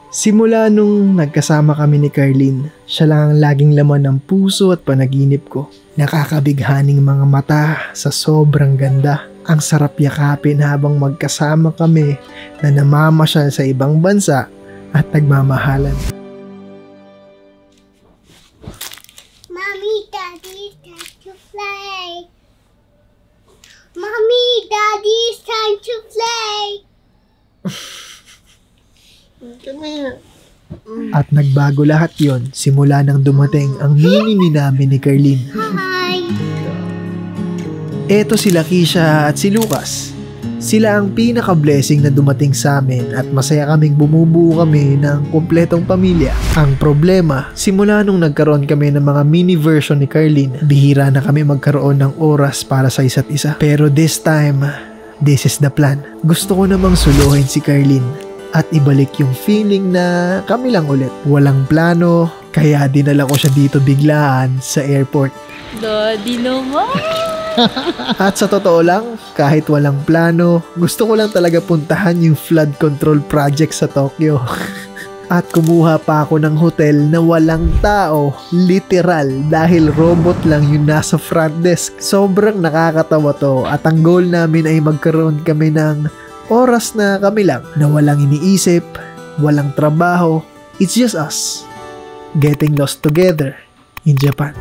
Simula nung nagkasama kami ni Carlene, siya lang ang laging laman ng puso at panaginip ko. Nakakabighaning mga mata sa sobrang ganda. Ang sarap yakapin habang magkasama kami na namamasyal sa ibang bansa at nagmamahalan. Mommy, Daddy, it's time to play. Mommy, Daddy, it's time to play. At nagbago lahat yon simula nang dumating ang mini namin ni Carlene. Hi. Eto sila Kisha at si Lucas. Sila ang pinaka-blessing na dumating sa amin at masaya kaming bumubuo kami ng kumpletong pamilya. Ang problema, simula nung nagkaroon kami ng mga mini version ni Carlene, bihira na kami magkaroon ng oras para sa isa't isa. Pero this time, this is the plan. Gusto ko namang suluhin si Carlene at ibalik yung feeling na kami lang ulit. Walang plano, kaya dinala ko siya dito biglaan sa airport. Daddy naman! At sa totoo lang, kahit walang plano, gusto ko lang talaga puntahan yung flood control project sa Tokyo. At kumuha pa ako ng hotel na walang tao, literal, dahil robot lang yung nasa front desk. Sobrang nakakatawa to at ang goal namin ay magkaroon kami ng oras na kami lang, na walang iniisip, walang trabaho, it's just us, getting lost together in Japan.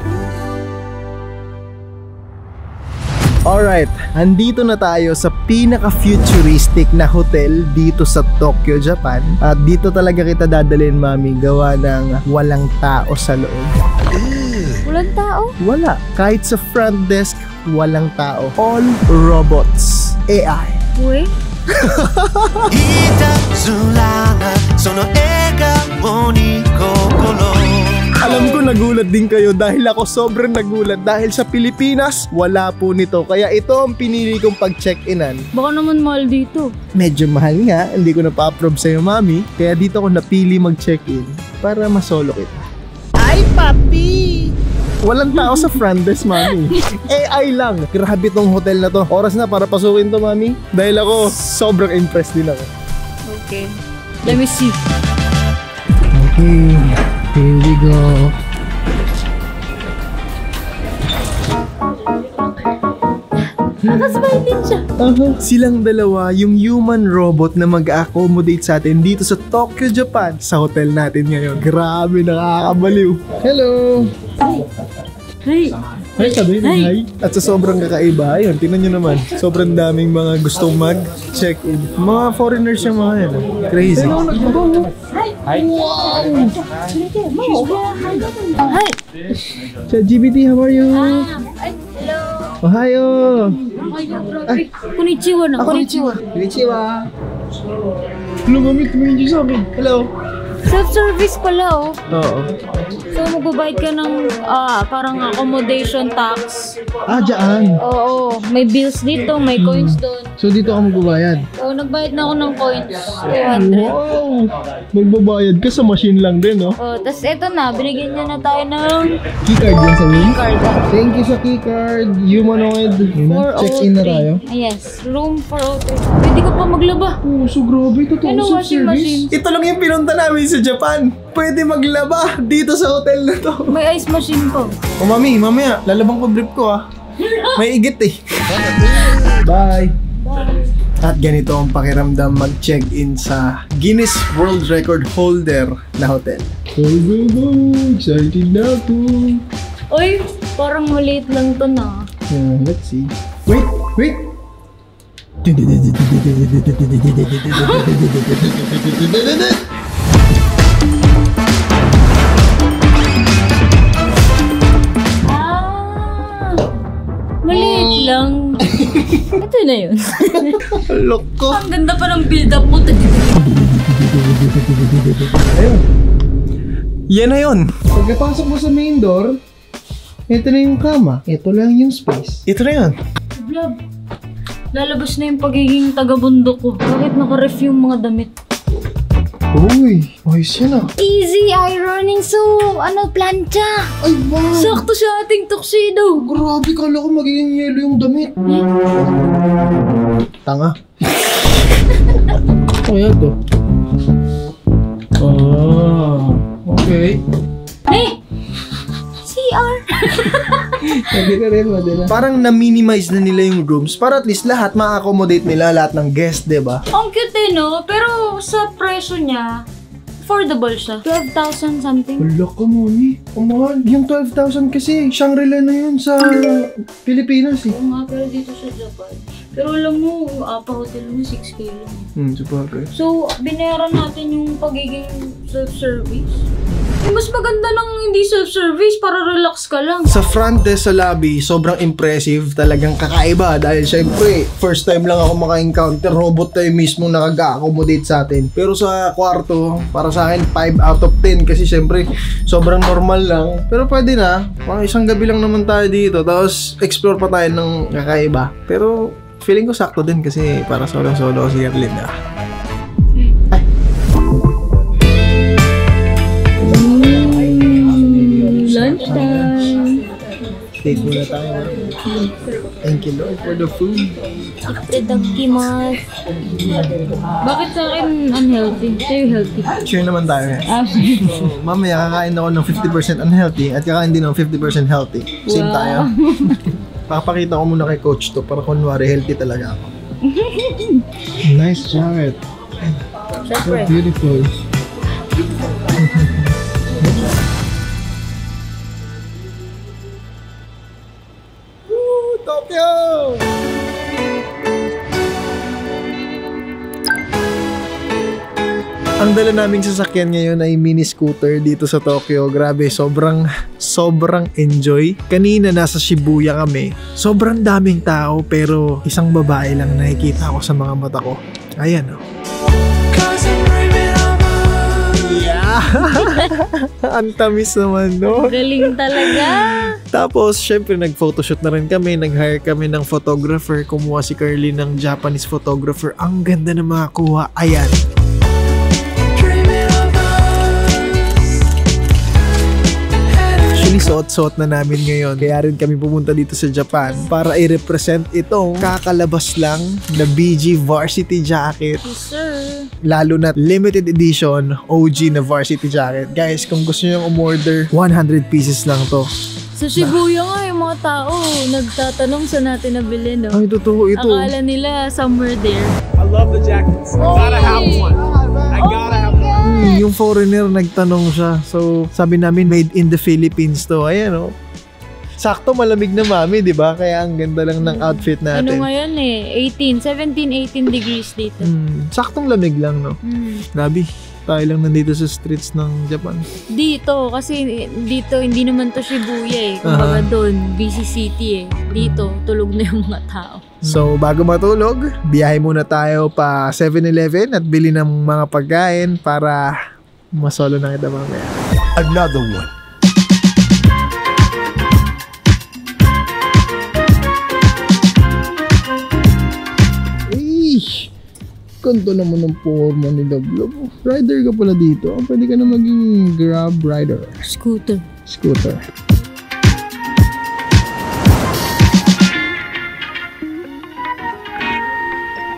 Alright, andito na tayo sa pinaka-futuristic na hotel dito sa Tokyo, Japan. At dito talaga kita dadalhin, Mami, gawa ng walang tao sa loob. Walang tao? Wala. Kahit sa front desk, walang tao. All robots. AI. Uy? Alam ko nagulat din kayo dahil ako sobrang nagulat dahil sa Pilipinas, wala po nito. Kaya ito ang pinili kong pag-check-inan. Baka naman mahal dito. Medyo mahal nga, hindi ko na pa-approve sa'yo, Mami. Kaya dito ako napili mag-check-in para masolo kita. Ay, papi! Walang tao sa front desk, Mami. AI lang. Grabe tong hotel na to. Oras na para pasukin to, Mami. Dahil ako, sobrang impressed din ako. Okay. Let me see. Okay, here we go. Nakasmile din siya. Silang dalawa yung human robot na mag-accommodate sa atin dito sa Tokyo, Japan. Sa hotel natin ngayon. Grabe, nakakabaliw. Hello! Hey! Hi, sabi na hi. At sa sobrang kakaiba, ayun, tingnan nyo naman. Sobrang daming mga gustong mag-check-in. Mga foreigners yung mga yan. Crazy. Hi! Wow! Hi! ChatGPT, how are you? Hello! Ohayo! Ay, konnichiwa na. Konnichiwa. Konnichiwa. Hello, mami. Tumingin dyan sa amin. Hello. Self-service pala, oh. Oo. So, magbabayad ka ng parang accommodation tax. Ah, dyan. Oo, may bills dito, may coins doon. So, dito ka magbabayad? Oo, nagbayad na ako ng coins. 200. Wow! Magbabayad ka sa machine lang din, no? Oh, tas eto na, binigyan niya na tayo ng Keycard yan sa room? card. Thank you sa keycard. Humanoid. Yun na. Check-in na tayo. Yes, room 403. Pwede ka pa maglaba. Oh, so grabe. Totoo Ano, washing machine? Ito lang yung pinunta namin sa Japan. Pwede maglaba dito sa hotel na to. May ice machine pa. Oh, mami, mamaya. Lalabang ko brief ko, ah. May igit, eh. Bye. At ganito ang pakiramdam mag-check-in sa Guinness World Record holder na hotel. Go! Excited na ako. Uy, parang maliit lang to na. Let's see. Wait! Maliit lang. Ito na yun. Loko. Ang ganda pa ng build-up mo. Ayun. Yan na yun. Pagkapasok mo sa main door, ito na yung kama. Ito lang yung space. Ito na yun. Vlog, lalabas na yung pagiging taga-bundok ko. Bakit naka-ref yung mga damit? Uy, ayos yan ah. Easy ironing, so plancha. Ay, wow. Sakto sa ating tuxedo. Grabe, kala ko magiging yelo yung damit. Tanga. Kaya to. Oh, okay. Eh! CR! Hindi ka rin madala. Parang na-minimize na nila yung rooms para at least lahat ma-accommodate nila lahat ng guest, diba? Ang cute eh, no? Pero sa presyo niya, affordable siya. 12,000 something. Wala ka, Moni. Kumahal. Yung 12,000 kasi, Shangri-La na yun sa Pilipinas eh. Oo nga, pero dito sa Japan. Pero alam mo, hotel mo 6K lang. Sabagay. So, binayaran natin yung pagiging self-service. Eh, mas maganda ng hindi self-service para relax ka lang. Sa front desk sa lobby, sobrang impressive. Talagang kakaiba dahil syempre, first time lang ako maka-encounter. Robot tayo mismo nakag-accommodate sa atin. Pero sa kwarto, para sa akin, 5 out of 10. Kasi syempre, sobrang normal lang. Pero pwede na. Pang isang gabi lang naman tayo dito. Tapos, explore pa tayo ng kakaiba. Pero, feeling ko sakto din kasi para solo-solo si Erlinda. Lunchtime. Take muna tayo. Thank you, Lord, for the food. Itadakimasu. Bakit sa akin unhealthy? Sa'yo healthy. Sure naman tayo eh. Actually. Mamaya kakain ako ng 50% unhealthy at kakain din ng 50% healthy. Same Wow. tayo. Papakita ko muna kay coach to para kunwari healthy talaga ako. Nice jacket. So beautiful. Woo, Tokyo! Ang dala naming sasakyan ngayon ay mini scooter dito sa Tokyo. Grabe, sobrang enjoy. Kanina nasa Shibuya kami. Sobrang daming tao pero isang babae lang nakikita ko sa mga mata ko. Ayan oh. Yeah! Ang tamis naman, no? Galing talaga. Tapos, syempre, nag-photoshoot na rin kami. Nag-hire kami ng photographer. Kumuha si Carly ng Japanese photographer. Ang ganda ng mga kuha. Ayan. Actually, suot-suot na namin ngayon. Kaya rin kami pumunta dito sa Japan para i-represent itong kakalabas lang na BG varsity jacket. Yes, sir. Lalo na limited edition OG na varsity jacket. Guys, kung gusto nyo umorder, 100 pieces lang to. Sa Shibuya nga, yung mga tao nagtatanong sa natin nabili, no? Ay, totoo ito. Akala nila somewhere there. I love the jackets. Gotta have one. I gotta have one. Yung foreigner nagtanong siya. So, sabi namin made in the Philippines to. Ayan oh. Sakto malamig na mami, di ba? Kaya ang ganda lang ng outfit natin. Ano ngayon eh? 17, 18 degrees dito. Saktong lamig lang, no? Grabe. Tayo lang nandito sa streets ng Japan. Dito, kasi dito hindi naman to Shibuya eh. Kumbaga doon, busy city eh. Dito, tulog na yung mga tao. So, bago matulog, biyahe muna tayo pa 7-Eleven at bili ng mga pagkain para masolo na kita mamaya. Another one. Ganda naman ng forma ni Love. Rider ka pala dito. Pwede ka na maging Grab rider. Scooter.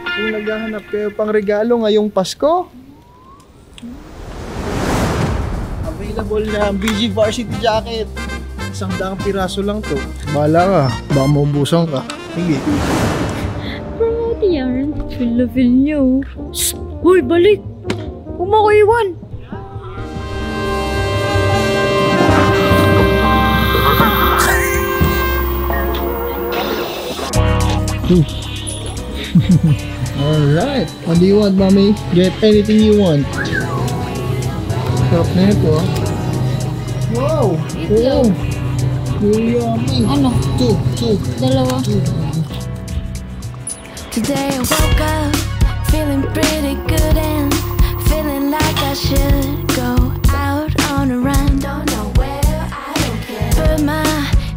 Kung naghahanap kayo pang regalo ngayong Pasko, available na ang BG Varsity Jacket. 100 piraso lang to. Bahala ka. Baka maubusan ka. Sige. Promote yan. Feel na feel nyo. Shhh! Hoy, balik! Huwag mo ko iwan! Alright. What do you want, mommy? Get anything you want. Sarap na ito. Wow! Itlog. Yummy. Ano? Two. Dalawa. Today I woke up feeling pretty good and feeling like I should go out on a run. Don't know where, I don't care. Put my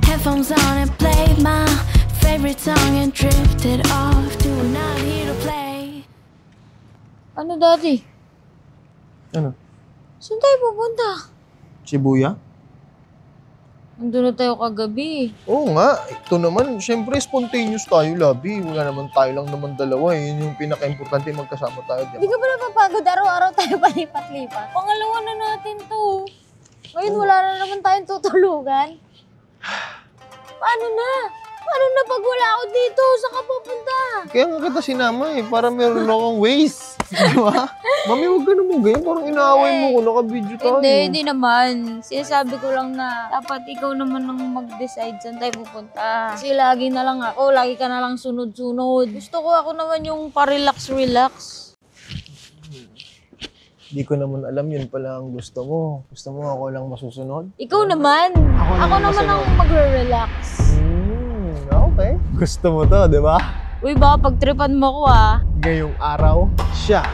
headphones on and played my favorite song and drifted off to not here to play. Ano, Daddy? Ano? Saan tayo pupunta? Shibuya? Nandun na tayo kagabi. Oo nga, ito naman, syempre spontaneous tayo, Labi. Wala naman tayo lang naman dalawa eh. Yun yung pinaka-importante, magkasama tayo. Hindi ka ba napapagod? Araw-araw tayo palipat-lipat. Pangalawa na natin to. Ngayon wala na naman tayong tutulugan. Paano na? Paano na pag wala ako dito? Saan ka pupunta? Kaya nga kita sinama eh, para meron akong ways. Di ba? Mami, huwag ka naman ganyan. Parang inaaway mo ko, naka-video tayo. Hindi naman. Sinasabi ko lang na dapat ikaw naman ang mag-decide saan tayo pupunta. Kasi lagi na lang ako, lagi ka na lang sunod-sunod. Gusto ko ako naman yung pa-relax-relax. Di ko naman alam, yun pala ang gusto mo. Gusto mo ako lang masusunod? Ikaw naman. Ako naman ang magre-relax. Okay. Gusto mo to, di ba? Uy, baka pagtripan mo ko Ngayong araw, siya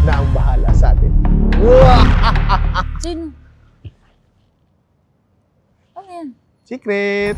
na ang bahala sa atin. Sino? Ano yan? Secret!